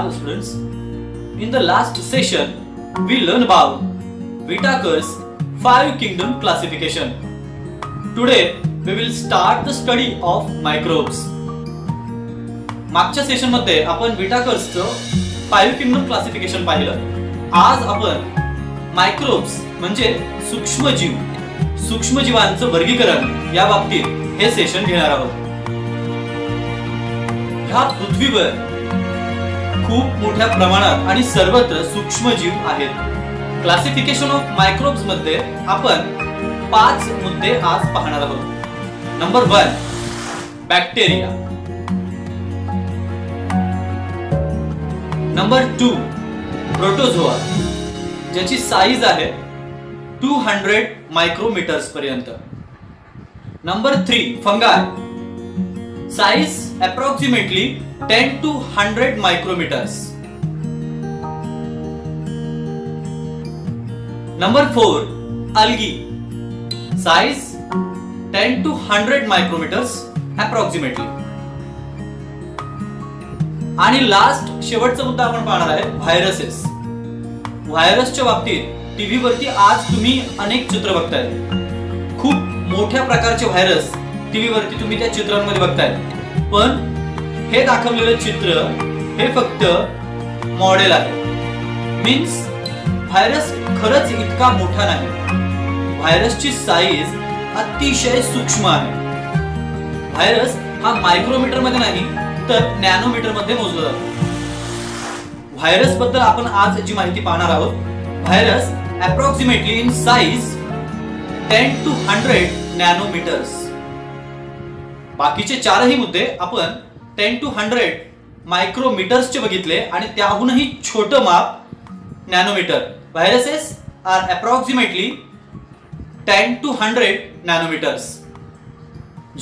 Hello students, in the last session we learned about Whittaker's 5 kingdom classification. Today we will start the study of microbes. मागच्या session मध्ये आपण Whittakerचं 5 kingdom classification पाहिलं. आज आपण microbes म्हणजे सूक्ष्मजीवांचं वर्गीकरण या बाबतीत हे सेशन घेणार आहोत. ह्या पृथ्वीवर खूप मोठ्या प्रमाणात आणि सर्वत्र सूक्ष्मजीव आहेत. क्लासिफिकेशन ऑफ मायक्रोब्स मध्ये आपण 5 मुद्दे आज पाहणार आहोत. Number 1 bacteria. नंबर 2 प्रोटोझोआ ज्याची साईज आहे 200 मायक्रोमीटर्स पर्यंत. Number 3 फंगाय, size approximately 10 to 100 micrometers. Number 4 algae, size 10 to 100 micrometers approximately. आणि लास्ट शेवटचा मुद्दा आपण पाहणार आहे व्हायरसेस. व्हायरसच्या बाबतीत टीव्ही वरती आज तुम्ही अनेक चित्र बघताय. खूप मोठ्या प्रकारचे व्हायरस टीव्ही वरती तुम्ही त्या चित्रांमध्ये बघताय. पण हे दाखवलेलं चित्र हे फक्त मॉडेल आहे. मीन्स व्हायरस खरंच इतका मोठा नाही. व्हायरसची साईज अतिशय सूक्ष्म आहे. व्हायरस हा मायक्रोमीटर मध्ये नाही तर नॅनोमीटर मध्ये मोजला जातो. व्हायरस बद्दल आपण आज जी माहिती पाहणार आहोत. Virus approximately in size 10 to 100 नॅनोमीटर्स. बाकीचे चारही मुद्दे आपण 10 to 100 मायक्रोमीटर्सचे बघितले आणि त्याहूनही छोटं माप nanometer. Viruses are approximately 10 to 100 nanometers.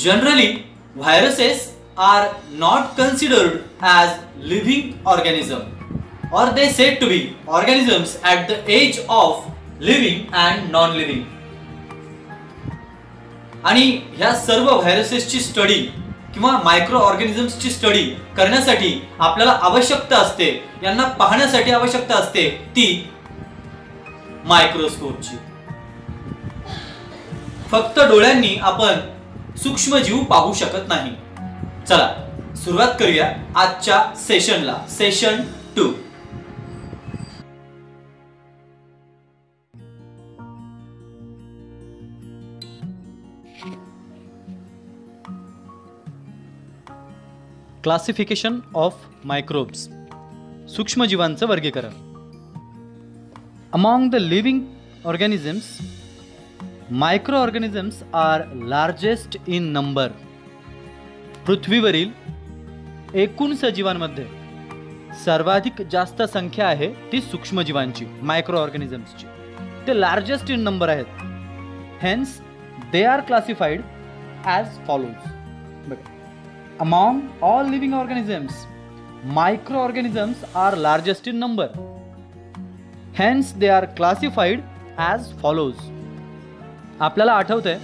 Generally viruses are not considered as living organism और they said to be organisms at the edge of living and non living. आणि ह्या सर्व व्हायरसेसची स्टडी किंवा मायक्रो ऑर्गॅनिझम्सची स्टडी करण्यासाठी आपल्याला आवश्यकता असते, यांना पाहण्यासाठी आवश्यकता असते ती मायक्रोस्कोपची. फक्त डोळ्यांनी आपण सूक्ष्मजीव पाहू शकत नाही. चला सुरुवात करूया आजच्या सेशनला. सेशन 2. क्लासिफिकेशन ऑफ मायक्रोब्स, सूक्ष्मजीवांचं वर्गीकरण. Among the living organisms, micro organisms are largest in number. पृथ्वीवरील एकूण सजीवांमध्ये सर्वाधिक जास्त संख्या आहे ती सूक्ष्मजीवांची, मायक्रो ऑर्गॅनिझम्सची. ते लार्जेस्ट इन नंबर आहेत. Hence they are classified as follows. Among all living organisms, microorganisms are largest in number. Hence, they are classified as follows. आपल्याला आठवतंय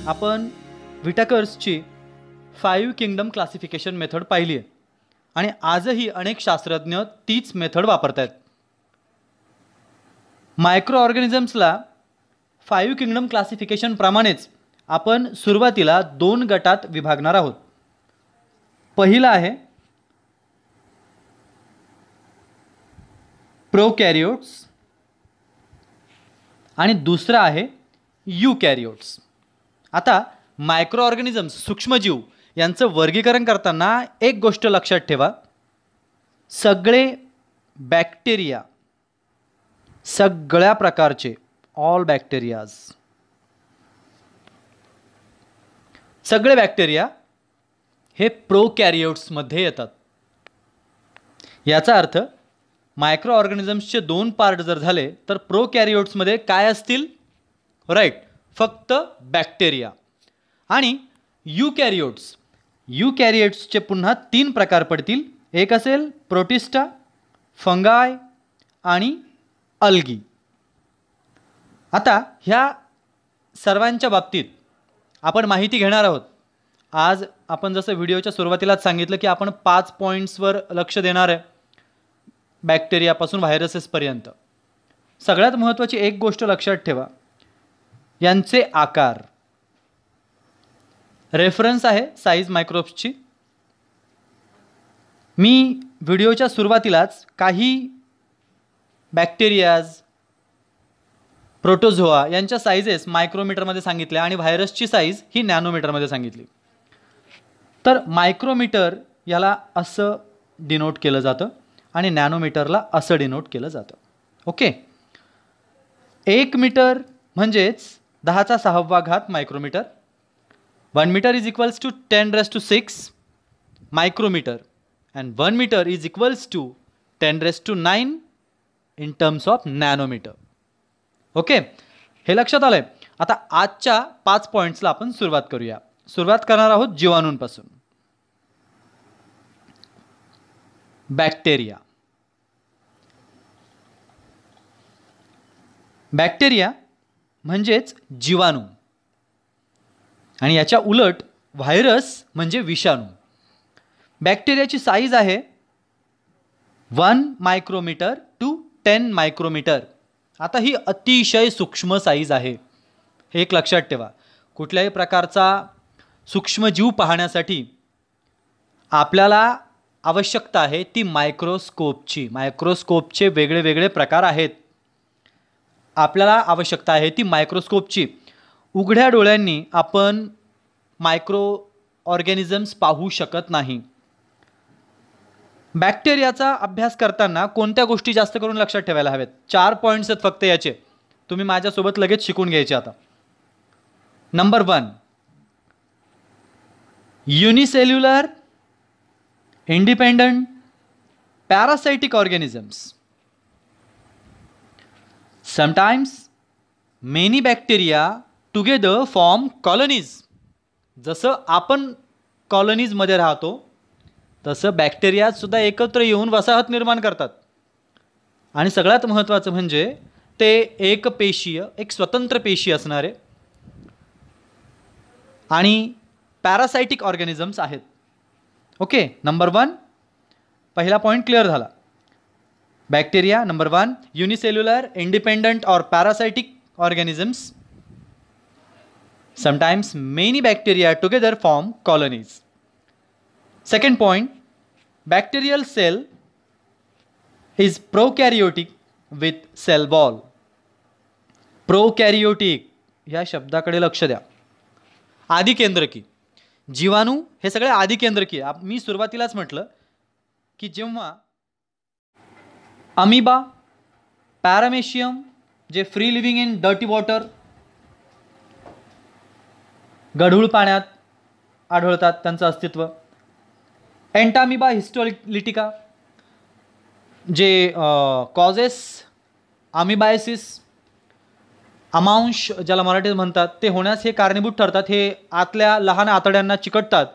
आपण व्हिटाकर्सची 5 किंगडम क्लासिफिकेशन मेथड पाहिली आहे आणि आजही अनेक शास्त्रज्ञ तीच मेथड वापरतात. मायक्रो ऑर्गॅनिझम्सला 5 किंगडम क्लासिफिकेशन प्रमाणेच आपण सुरुवातीला 2 गटात विभागणार आहोत. पहिला आहे प्रोकॅरियोट्स आणि दुसरा आहे यूकॅरियोट्स. आता मायक्रो ऑर्गॅनिझम्स, सूक्ष्मजीव यांचं वर्गीकरण करताना एक गोष्ट लक्षात ठेवा. सगळे बॅक्टेरिया, सगळ्या प्रकारचे ऑल बॅक्टेरियाज, सगळे बॅक्टेरिया हे प्रोकॅरियोट्समध्ये येतात. याचा अर्थ मायक्रो ऑर्गॅनिझम्सचे 2 पार्ट जर झाले तर प्रोकॅरियोट्समध्ये काय असतील? राईट, फक्त बॅक्टेरिया. आणि यूकॅरियोट्स, यूकॅरियोट्सचे पुन्हा 3 प्रकार पडतील. एक असेल प्रोटिस्टा, फंगाय आणि अल्गी. आता ह्या सर्वांच्या बाबतीत आपण माहिती घेणार आहोत. आज आपण जसं व्हिडिओच्या सुरुवातीलाच सांगितलं की आपण 5 पॉईंट्सवर लक्ष देणार आहे. बॅक्टेरियापासून व्हायरसेसपर्यंत. सगळ्यात महत्त्वाची एक गोष्ट लक्षात ठेवा, यांचे आकार. रेफरन्स आहे साईज मायक्रोब्सची. मी व्हिडिओच्या सुरुवातीलाच काही बॅक्टेरियाज, प्रोटोझोआ यांच्या साईजेस मायक्रोमीटरमध्ये सांगितल्या आणि व्हायरसची साईज ही नॅनोमीटरमध्ये सांगितली. तर मायक्रोमीटर याला असं डिनोट केलं जातं आणि नॅनोमीटरला असं डिनोट केलं जातं. ओके. 1 मीटर म्हणजेच 10⁻⁶ micrometre. 1 metre is equals to 10⁶ micrometre and 1 meter is equals to 10⁹ in terms of nanometer. Okay, हे लक्षात आलंय. आता आजच्या 5 पॉईंट्सला आपण सुरुवात करूया. सुरुवात करणार आहोत जीवाणूंपासून. बॅक्टेरिया. बॅक्टेरिया म्हणजेच जीवाणू आणि याच्या उलट व्हायरस म्हणजे विषाणू. बॅक्टेरियाची साईज आहे 1 मायक्रोमीटर टू 10 मायक्रोमीटर. आता ही अतिशय सूक्ष्म साईज आहे, हे एक लक्षात ठेवा. कुठल्याही प्रकारचा सूक्ष्मजीव पाहण्यासाठी आपल्याला आवश्यकता आहे ती मायक्रोस्कोपची. मायक्रोस्कोपचे वेगळे वेगळे प्रकार आहेत. आपल्याला आवश्यकता आहे ती मायक्रोस्कोपची. उघड्या डोळ्यांनी आपण मायक्रो ऑर्गॅनिझम्स पाहू शकत नाही. बॅक्टेरियाचा अभ्यास करताना कोणत्या गोष्टी जास्त करून लक्षात ठेवायला हव्यात? 4 पॉईंट्स आहेत फक्त याचे, तुम्ही माझ्यासोबत लगेच शिकून घ्यायचे. आता number 1, unicellular independent पॅरासाइटिक organisms. Sometimes many bacteria together form colonies. जसं आपण कॉलनीजमध्ये राहतो तसं बॅक्टेरियासुद्धा एकत्र येऊन वसाहत निर्माण करतात. आणि सगळ्यात महत्त्वाचं म्हणजे ते एक पेशीय, एक स्वतंत्र पेशी असणारे आणि पॅरासाइटिक ऑर्गॅनिझम्स आहेत. ओके, नंबर 1 पहिला पॉईंट क्लिअर झाला. बॅक्टेरिया नंबर 1 युनिसेल्युलर इंडिपेंडंट और पॅरासाइटिक organisms. Sometimes many bacteria together form colonies. Second point, bacterial cell is prokaryotic with cell wall. Prokaryotic या शब्दाकडे लक्ष द्या. आदिकेंद्रकी. जीवाणू हे सगळे आदिकेंद्रकी. मी सुरुवातीलाच म्हटलं की जेव्हा अमिबा, पॅरामेशियम जे free living in dirty water, गढूळ पाण्यात आढळतात त्यांचं अस्तित्व. एंटामिबा हिस्टोलिटिका जे कॉजेस अमिबायसिस, अमांश ज्याला मराठीत म्हणतात, ते होण्यास हे कारणीभूत ठरतात. हे आतल्या लहान आतड्यांना चिकटतात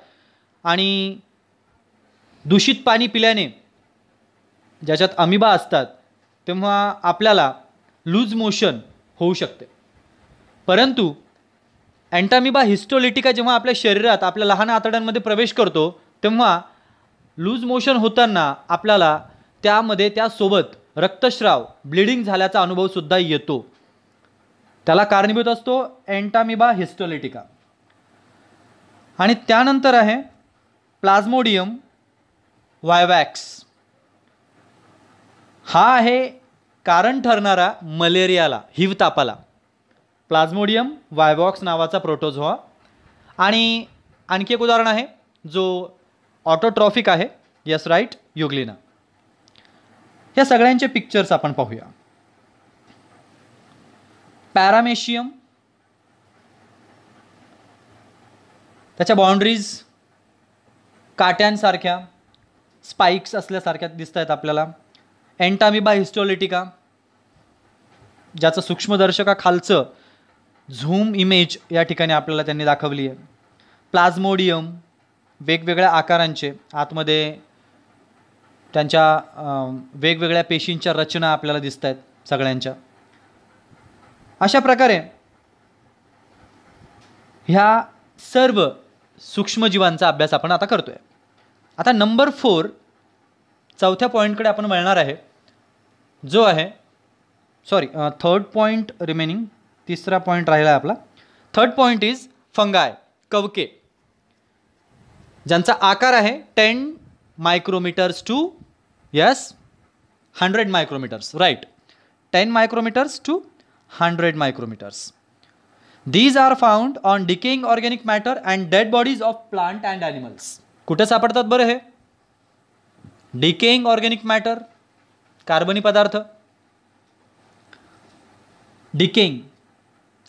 आणि दूषित पाणी पिल्याने ज्याच्यात अमिबा असतात तेव्हा आपल्याला लूज मोशन होऊ शकते. परंतु एंटामिबा हिस्टोलिटिका जेव्हा आपल्या शरीरात आपल्या लहान आतड्यांमध्ये प्रवेश करतो तेव्हा लूज मोशन होताना आपल्याला त्यामध्ये त्यासोबत रक्तस्राव, ब्लिडिंग झाल्याचा अनुभवसुद्धा येतो. त्याला कारणीभूत असतो एंटामिबा हिस्टोलिटिका. आणि त्यानंतर आहे प्लाझ्मोडियम वायवॅक्स. हा आहे कारण ठरणारा मलेरियाला, हिवतापाला. प्लाझ्मोडियम वायवॉक्स नावाचा प्रोटोझोआ. आणि आणखी एक उदाहरण आहे जो ऑटोट्रॉफिक आहे. Yes right, euglena. या सगळ्यांचे पिक्चर्स आपण पाहूया. पॅरामेशियम, त्याच्या बाउंड्रीज काट्यांसारख्या, स्पाइक्स असल्यासारख्या दिसत आहेत आपल्याला. एंटामिबा हिस्टोलिटिका ज्याचं सूक्ष्मदर्शकाखालचं झूम इमेज या ठिकाणी आपल्याला त्यांनी दाखवली आहे. प्लाझ्मोडियम वेगवेगळ्या आकारांचे, आतमध्ये त्यांच्या वेगवेगळ्या पेशींच्या रचना आपल्याला दिसत आहेत सगळ्यांच्या. अशा प्रकारे ह्या सर्व सूक्ष्मजीवांचा अभ्यास आपण आता करतोय. आता नंबर 4 चौथ्या पॉईंटकडे आपण वळणार आहे. जो आहे सॉरी थर्ड पॉईंट रिमेनिंग, तिसरा पॉईंट राहिला आहे आपला. थर्ड पॉईंट इज फंगाय, कवके, ज्यांचा आकार आहे 10 micrometers to 100 micrometers, right, 10 micrometers to 100 micrometers. These are found on decaying organic matter and dead bodies of plant and animals. कुठे सापडतात बरं हे? डिकेइंग ऑर्गॅनिक मॅटर, कार्बनी पदार्थ, decaying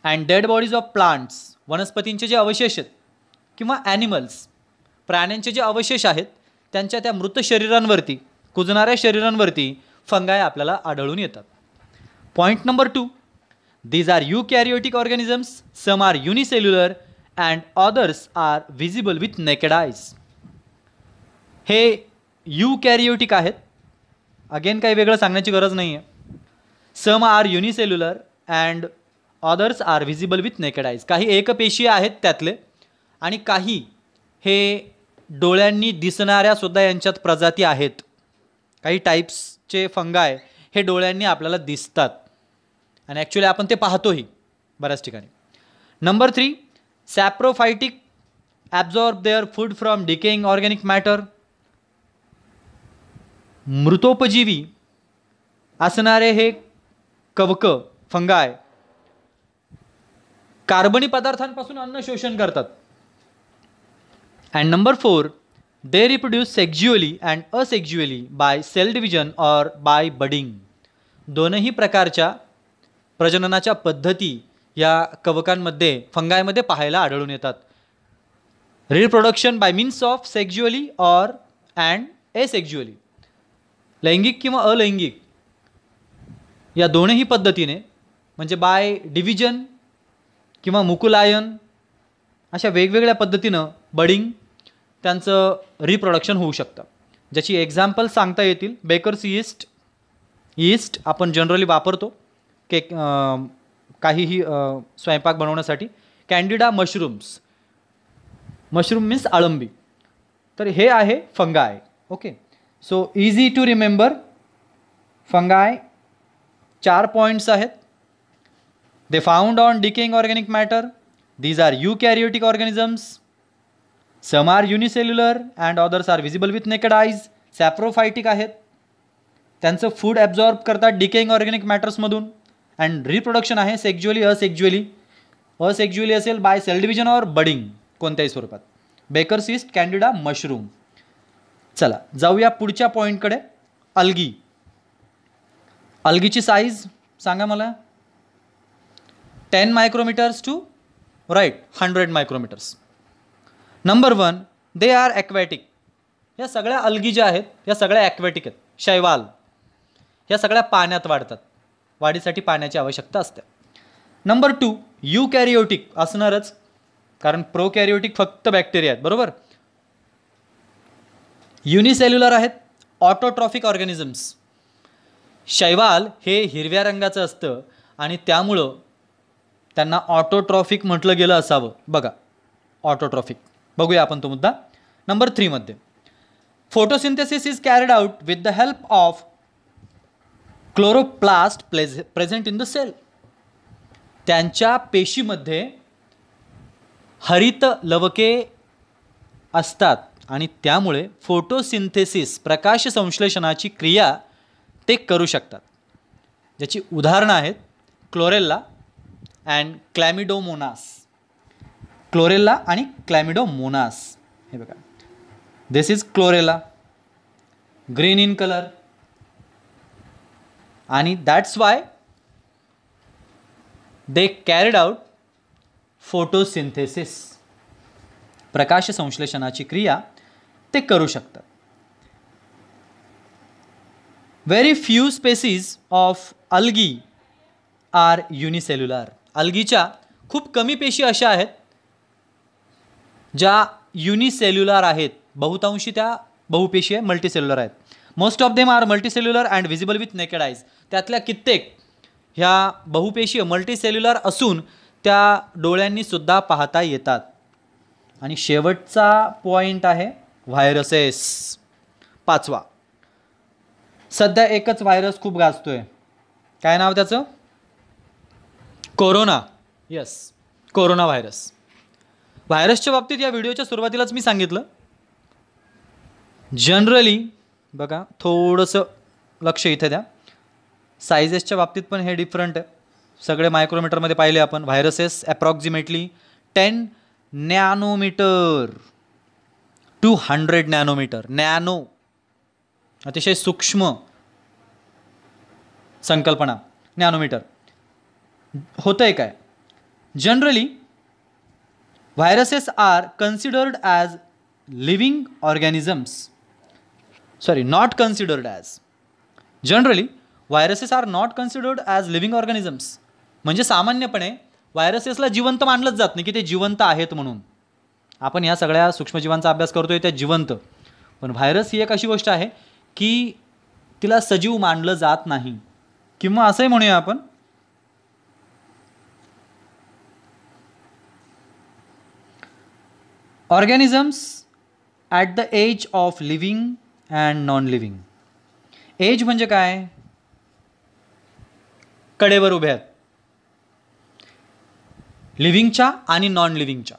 and dead bodies of plants, वनस्पतींचे जे अवशेष आहेत, किंवा ॲनिमल्स, प्राण्यांचे जे अवशेष आहेत त्यांच्या त्या मृत शरीरांवरती, कुजणाऱ्या शरीरांवरती फंगाय आपल्याला आढळून येतात. Point number 2, these are eukaryotic organisms, some are unicellular and others are visible with naked eyes. हे यूकॅरियोटिक आहेत, अगेन काही वेगळं सांगण्याची गरज नाही आहे. Some are unicellular and others are visible with naked eyes. काही एकपेशीय आहेत त्यातले, आणि काही हे डोळ्यांनी दिसणाऱ्या सुद्धा यांच्यात प्रजाती आहेत. काही टाईप्सचे फंगाय हे डोळ्यांनी आपल्याला दिसतात आणि ॲक्च्युली आपण ते पाहतोही बऱ्याच ठिकाणी. Number 3, saprophytic absorb their food from decaying organic matter. मृतोपजीवी असणारे हे कवक, फंगाय, कार्बनी पदार्थांपासून अन्न शोषण करतात. And number 4, they reproduce sexually and asexually by cell division or by budding. दोनही प्रकारच्या प्रजननाच्या पद्धती या कवकांमध्ये, फंगायमध्ये पाहायला आढळून येतात. Reproduction by means of sexually or and asexually, लैंगिक किंवा अलैंगिक या दोनही पद्धतीने, म्हणजे बाय डिव्हिजन किंवा मुकुलायन, अशा वेगवेगळ्या पद्धतीनं बडिंग त्यांचं रिप्रोडक्शन होऊ शकतं. ज्याची एक्झाम्पल सांगता येतील. बेकर्स यीस्ट आपण जनरली वापरतो केक, काहीही स्वयंपाक बनवण्यासाठी. कॅन्डिडा मशरूम्स, मशरूम मीन्स अळंबी. तर हे आहे fungi. Okay, so easy to remember. Fungi 4 points आहेत. They found on decaying organic matter. These are eukaryotic organisms. Some are unicellular and others are visible with naked eyes. Saprophytic आहेत, त्यांचं food absorb करतात decaying organic मॅटर्समधून. And reproduction आहे sexually asexually. Asexually असेल by cell division or budding, कोणत्याही स्वरूपात. Bakers yeast, candida mushroom. चला जाऊया पुढच्या पॉईंटकडे. अल्गी. अल्गीची साईज सांगा मला. 10 micrometers to right 100 micrometers. Number 1, they are aquatic. या सगळ्या अल्गी ज्या आहेत या सगळ्या ॲक्वॅटिक आहेत. शैवाल या सगळ्या पाण्यात वाढतात, वाढीसाठी पाण्याची आवश्यकता असते. नंबर 2, यूकॅरियोटिक असणारच, कारण प्रोकॅरियोटिक फक्त बॅक्टेरिया आहेत, बरोबर. युनिसेल्युलर आहेत, ऑटोट्रॉफिक ऑर्गॅनिझम्स. शैवाल हे हिरव्या रंगाचं असतं आणि त्यामुळं त्यांना ऑटोट्रॉफिक म्हटलं गेलं असावं. बघा ऑटोट्रॉफिक, बघूया आपण तो मुद्दा. नंबर 3 मध्ये photosynthesis is carried out with the help of chloroplast present in the cell. त्यांच्या पेशीमध्ये हरित लवके असतात आणि त्यामुळे फोटोसिंथेसिस, प्रकाश संश्लेषणाची क्रिया ते करू शकतात. ज्याची उदाहरणं आहेत क्लोरेल्ला अँड क्लॅमिडोमोनास. क्लोरेल्ला आणि क्लॅमिडोमोनास. हे बघा, this is chlorella, green in colour, आणि that's why they carried out photosynthesis. प्रकाश संश्लेषणाची क्रिया ते करू शकतात. Very few species of algae are unicellular. अल्गीच्या खूप कमी पेशी अशा आहेत ज्या युनिसेल्युलर आहेत. बहुतांशी त्या बहुपेशी आहे, मल्टीसेल्युलर आहेत. Most of them are multicellular and visible with naked eyes. त्यातल्या कित्येक ह्या बहुपेशीय मल्टीसेल्युलर असून त्या डोळ्यांनी सुद्धा पाहता येतात. आणि शेवटचा पॉईंट आहे व्हायरसेस, 5वा. सध्या एकच व्हायरस खूप गाजतोय, काय नाव त्याचं? कोरोना. Yes, corona virus. व्हायरसच्या बाबतीत या व्हिडिओच्या सुरुवातीलाच मी सांगितलं, जनरली बघा थोडंसं लक्ष इथे द्या, सायझेसच्या बाबतीत पण हे डिफरंट आहे. सगळे मायक्रोमीटरमध्ये पाहिले आपण. Viruses approximately 10 nanometre to 100 nanometre. Nano अतिशय सूक्ष्म संकल्पना, नॅनोमीटर. होतंय काय, generally viruses are considered as living organisms. Sorry, not considered as. Generally viruses are not considered as living organisms. म्हणजे सामान्यपणे व्हायरसेसला जिवंत मानलंच जात नाही की ते जिवंत आहेत म्हणून. आपण ह्या सगळ्या सूक्ष्मजीवांचा अभ्यास करतोय त्या जिवंत, पण व्हायरस ही एक अशी गोष्ट आहे की तिला सजीव मानलं जात नाही. किंवा असंही म्हणूया आपण, organisms at the edge of living and non living. Edge म्हणजे काय? कडेवर उभे आहेत, लिव्हिंगच्या आणि नॉन लिव्हिंगच्या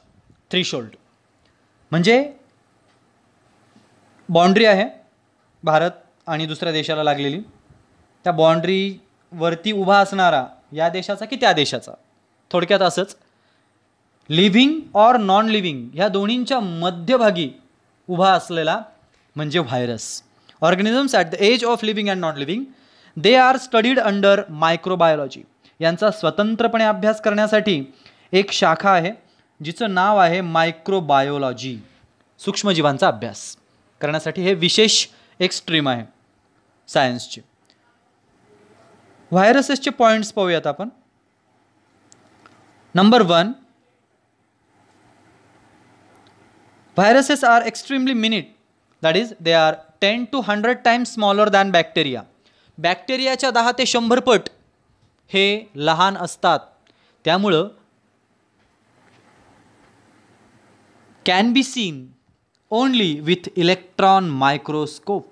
थ्रीशोल्ड. म्हणजे बाउंड्री आहे भारत आणि दुसऱ्या देशाला लागलेली, त्या बाउंड्रीवरती उभा असणारा या देशाचा की त्या देशाचा, थोडक्यात असंच. लिव्हिंग ऑर नॉन लिव्हिंग ह्या दोन्हींच्या मध्यभागी उभा असलेला म्हणजे virus. Organisms at the edge of living and non living, they are studied under microbiology. यांचा स्वतंत्रपणे अभ्यास करण्यासाठी एक शाखा आहे जिचं नाव आहे मायक्रोबायोलॉजी. सूक्ष्मजीवांचा अभ्यास करण्यासाठी हे विशेष एक स्ट्रीम आहे सायन्सची. व्हायरसेसचे पॉईंट्स पाहूयात आपण. Number 1, viruses are extremely minute, that is they are 10 to 100 times smaller than bacteria. बॅक्टेरियाच्या 10 ते 100 पट हे लहान असतात. त्यामुळं can be seen only with electron microscope.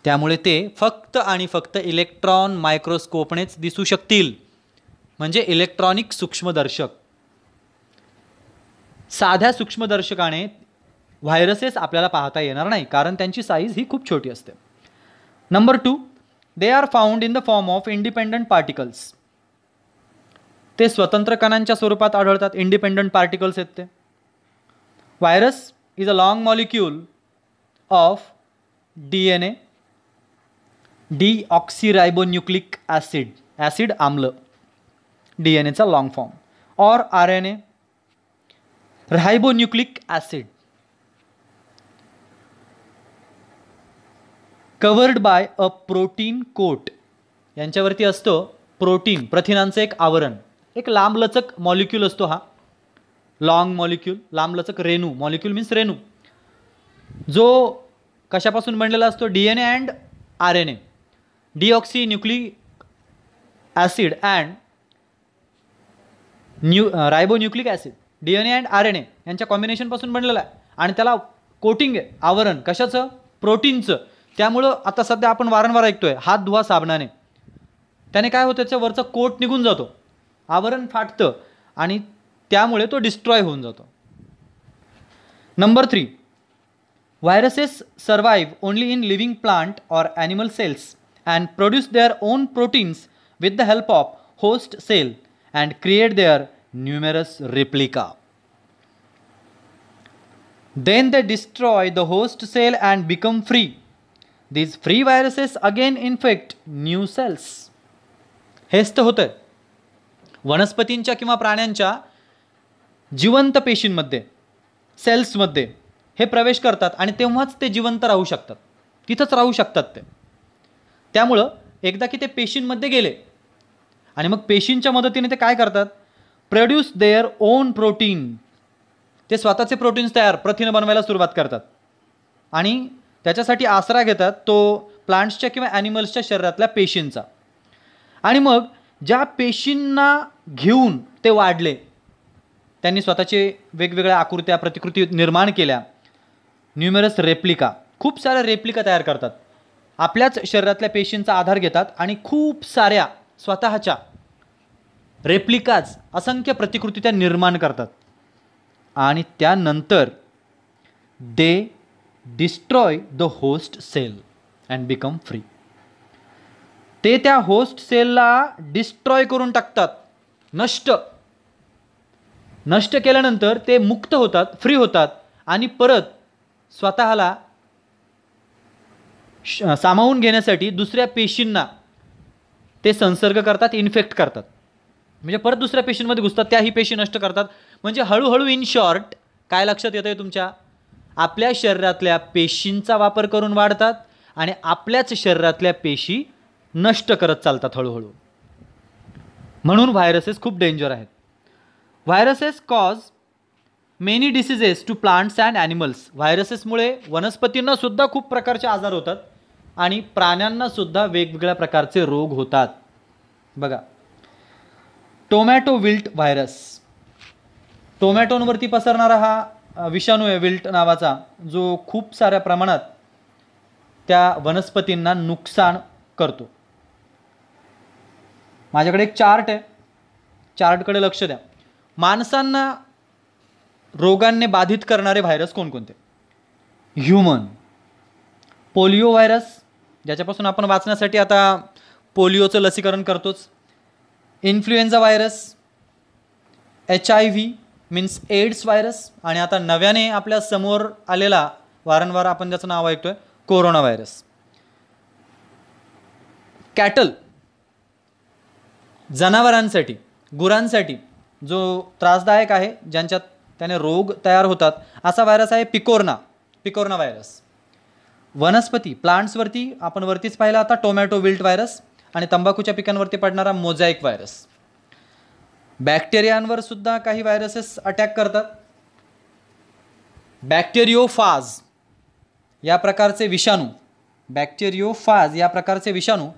त्यामुळे ते फक्त आणि फक्त इलेक्ट्रॉन मायक्रोस्कोपनेच दिसू शकतील, म्हणजे इलेक्ट्रॉनिक सूक्ष्मदर्शक. साध्या सूक्ष्मदर्शकाने व्हायरसेस आपल्याला पाहता येणार नाही, कारण त्यांची साईज ही खूप छोटी असते. Number 2, they are found in the form of independent particles. ते स्वतंत्र कणांच्या स्वरूपात आढळतात, इंडिपेंडंट पार्टिकल्स आहेत ते. Virus is a long molecule of DNA, deoxyribonucleic acid. Acid आम्ल, DNAचा long form. Or RNA, ribonucleic acid. Covered by a protein coat. यांच्यावरती असतं प्रोटीन, प्रथिनांचं एक आवरण. एक लांबलचक मॉलिक्यूल असतो हा, लॉंग मॉलिक्यूल, लांबलचक रेणू. मॉलिक्यूल मीन्स रेणू, जो कशापासून बनलेला असतो? DNA and RNA, deoxynucleic acid and ribonucleic acid. DNA and RNA यांच्या कॉम्बिनेशनपासून बनलेला आहे आणि त्याला कोटिंग आहे, आवरण. कशाचं? प्रोटीनचं. त्यामुळं आता सध्या आपण वारंवार ऐकतोय हात धुवा साबणाने. त्याने काय होतं? त्याच्या वरचा कोट निघून जातो, आवरण फाटतं आणि त्यामुळे तो डिस्ट्रॉय होऊन जातो. Number 3, viruses survive only in living plant or animal cells and produce their own proteins with the help of host cell and create their numerous replica. Then they destroy the host cell and become free. These free viruses again infect new cells. हेच तर होतं वनस्पतींच्या किंवा प्राण्यांच्या जिवंत पेशींमध्ये, सेल्समध्ये हे प्रवेश करतात आणि तेव्हाच ते जिवंत राहू शकतात, तिथंच राहू शकतात ते. त्यामुळं एकदा की ते पेशींमध्ये गेले आणि मग पेशींच्या मदतीने ते काय करतात? Produce their on protein. ते स्वतःचे प्रोटीन्स प्रथिनं बनवायला सुरुवात करतात आणि त्याच्यासाठी आसरा घेतात तो प्लांट्सच्या किंवा ॲनिमल्सच्या शरीरातल्या पेशींचा. आणि मग ज्या पेशींना घेऊन ते वाढले, त्यांनी स्वतःचे वेगवेगळ्या आकृत्या, प्रतिकृती निर्माण केल्या. न्यूमेरस रेप्लिका, खूप साऱ्या रेप्लिका तयार करतात. आपल्याच शरीरातल्या पेशींचा आधार घेतात आणि खूप साऱ्या स्वतःच्या रेप्लिकाज असंख्य प्रतिकृती त्या निर्माण करतात आणि त्यानंतर they destroy the host cell and become free. ते त्या होस्ट सेलला डिस्ट्रॉय करून टाकतात, नष्ट केल्यानंतर ते मुक्त होतात, फ्री होतात आणि परत स्वतःला सामावून घेण्यासाठी दुसऱ्या पेशींना ते संसर्ग करतात, इन्फेक्ट करतात. म्हणजे परत दुसऱ्या पेशींमध्ये घुसतात, त्याही पेशी नष्ट करतात. म्हणजे हळूहळू इन शॉर्ट काय लक्षात येतं आहे तुमच्या, आपल्या शरीरातल्या पेशींचा वापर करून वाढतात आणि आपल्याच शरीरातल्या पेशी नष्ट करत चालतात हळूहळू. म्हणून व्हायरसेस खूप डेंजर आहेत. Viruses cause many diseases to plants and animals. व्हायरसेसमुळे वनस्पतींना सुद्धा खूप प्रकारचे आजार होतात आणि प्राण्यांना सुद्धा वेगवेगळ्या प्रकारचे रोग होतात. बघा, टोमॅटो विल्ट व्हायरस, टोमॅटोंवरती पसरणारा हा विषाणू आहे विल्ट नावाचा, जो खूप साऱ्या प्रमाणात त्या वनस्पतींना नुकसान करतो. माझ्याकडे एक चार्ट आहे, चार्टकडे लक्ष द्या. माणसांना रोगांनी बाधित करणारे व्हायरस कोणकोणते? ह्युमन पोलिओ व्हायरस, ज्याच्यापासून आपण वाचण्यासाठी आता पोलिओचं लसीकरण करतोच. Influenza virus, HIV means AIDS virus, आणि आता नव्याने आपल्या समोर आलेला वारंवार आपण ज्याचं नाव ऐकतोय कोरोना व्हायरस. कॅटल, जनावरांसाठी, गुरांसाठी जो त्रासदायक आहे, ज्यांच्यात त्याने रोग तयार होतात, असा व्हायरस आहे पिकोर्ना व्हायरस. वनस्पती प्लांट्सवरती आपण वरतीच पाहिला आता टोमॅटो विल्ट व्हायरस, आणि तंबाखूच्या पिकांवरती पडणारा मोझॅइक व्हायरस. बॅक्टेरियांवर सुद्धा काही व्हायरसेस अटॅक करतात. बॅक्टेरियोफाज या प्रकारचे विषाणू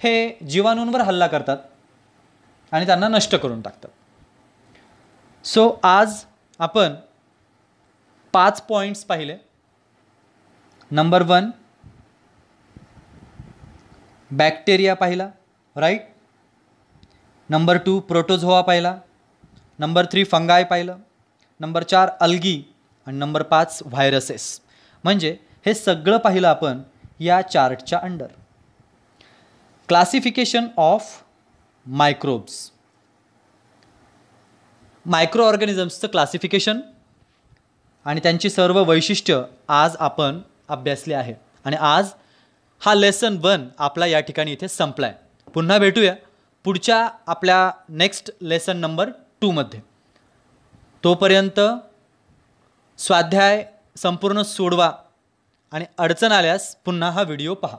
हे जीवाणूंवर हल्ला करतात आणि त्यांना नष्ट करून टाकतात. सो आज आपण 5 पॉईंट्स पाहिले. नंबर 1 बॅक्टेरिया पाहिला, राईट. नंबर 2 प्रोटोझोआ पाहिला. नंबर 3 फंगाय पाहिलं. नंबर 4 अल्गी आणि नंबर 5 व्हायरसेस. म्हणजे हे सगळं पाहिलं आपण या चार्टच्या under. Classification of microbes, micro ऑर्गॅनिझम्सचं क्लासिफिकेशन आणि त्यांची सर्व वैशिष्ट्य आज आपण अभ्यासले आहे. आणि आज हा लेसन 1 आपला या ठिकाणी इथे संपला आहे. पुन्हा भेटूया पुढच्या आपल्या नेक्स्ट लेसन नंबर 2 मध्ये. तोपर्यंत स्वाध्याय संपूर्ण सोडवा आणि अडचण आल्यास पुन्हा हा व्हिडिओ पहा.